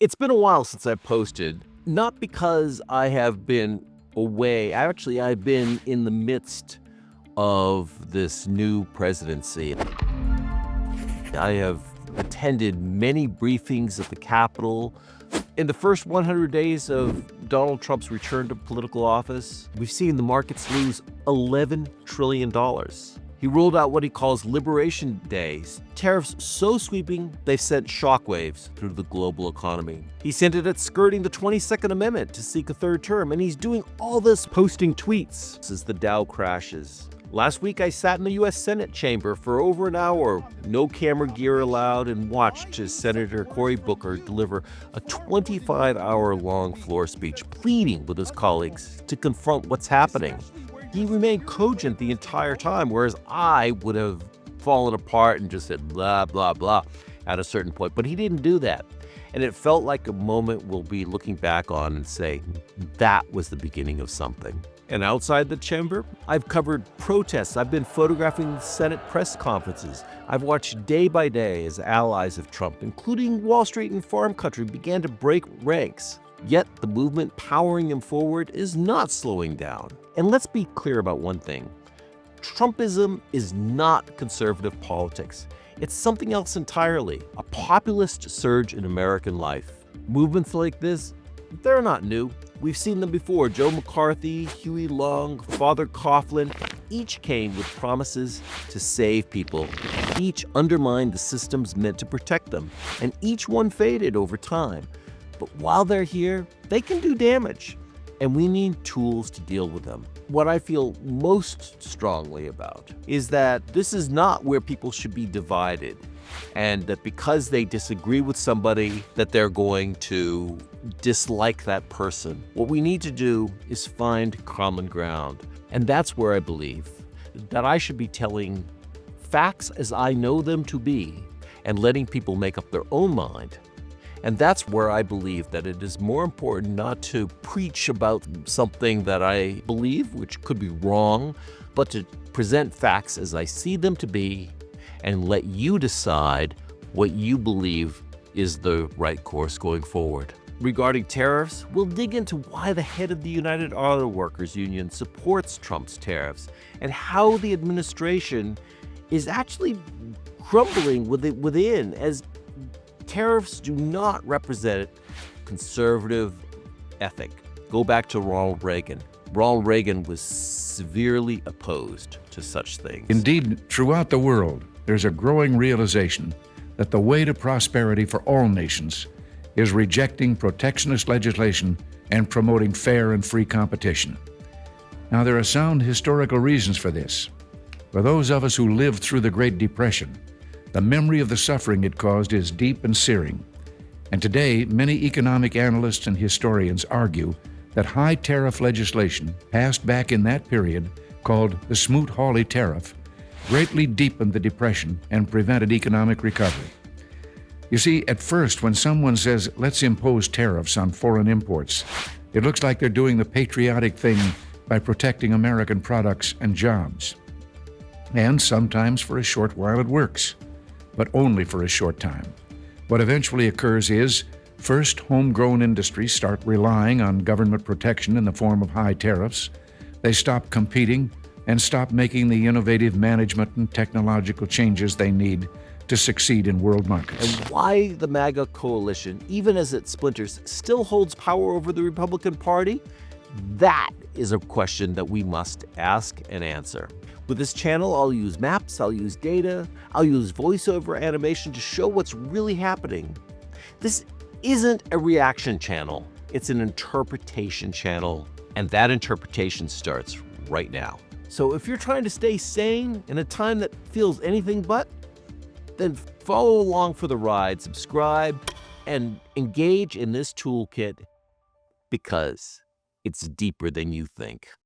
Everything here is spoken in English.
It's been a while since I posted, not because I have been away. Actually, I've been in the midst of this new presidency. I have attended many briefings at the Capitol. In the first 100 days of Donald Trump's return to political office, we've seen the markets lose $11 trillion. He rolled out what he calls Liberation Days, tariffs so sweeping they've sent shockwaves through the global economy. He's hinted at skirting the 22nd Amendment to seek a third term, and he's doing all this posting tweets as the Dow crashes. Last week, I sat in the U.S. Senate chamber for over an hour, no camera gear allowed, and watched as Senator Cory Booker deliver a 25-hour-long floor speech pleading with his colleagues to confront what's happening. He remained cogent the entire time, whereas I would have fallen apart and just said blah, blah, blah at a certain point. But he didn't do that. And it felt like a moment we'll be looking back on and say, that was the beginning of something. And outside the chamber, I've covered protests. I've been photographing Senate press conferences. I've watched day by day as allies of Trump, including Wall Street and farm country, began to break ranks. Yet the movement powering him forward is not slowing down. And let's be clear about one thing. Trumpism is not conservative politics. It's something else entirely, a populist surge in American life. Movements like this, they're not new. We've seen them before. Joe McCarthy, Huey Long, Father Coughlin, each came with promises to save people. Each undermined the systems meant to protect them, and each one faded over time. But while they're here, they can do damage, and we need tools to deal with them. What I feel most strongly about is that this is not where people should be divided, and that because they disagree with somebody, that they're going to dislike that person. What we need to do is find common ground, and that's where I believe that I should be telling facts as I know them to be and letting people make up their own mind. And that's where I believe that it is more important not to preach about something that I believe, which could be wrong, but to present facts as I see them to be and let you decide what you believe is the right course going forward. Regarding tariffs, we'll dig into why the head of the United Auto Workers Union supports Trump's tariffs and how the administration is actually crumbling within as tariffs do not represent conservative ethic. Go back to Ronald Reagan. Ronald Reagan was severely opposed to such things. Indeed, throughout the world, there's a growing realization that the way to prosperity for all nations is rejecting protectionist legislation and promoting fair and free competition. Now, there are sound historical reasons for this. For those of us who lived through the Great Depression, the memory of the suffering it caused is deep and searing. And today, many economic analysts and historians argue that high tariff legislation passed back in that period, called the Smoot-Hawley Tariff, greatly deepened the Depression and prevented economic recovery. You see, at first, when someone says, let's impose tariffs on foreign imports, it looks like they're doing the patriotic thing by protecting American products and jobs. And sometimes for a short while it works, but only for a short time. What eventually occurs is, first, homegrown industries start relying on government protection in the form of high tariffs. They stop competing and stop making the innovative management and technological changes they need to succeed in world markets. And why the MAGA coalition, even as it splinters, still holds power over the Republican Party? That is a question that we must ask and answer. With this channel, I'll use maps, I'll use data, I'll use voiceover animation to show what's really happening. This isn't a reaction channel, it's an interpretation channel, and that interpretation starts right now. So if you're trying to stay sane in a time that feels anything but, then follow along for the ride, subscribe, and engage in this toolkit because it's deeper than you think.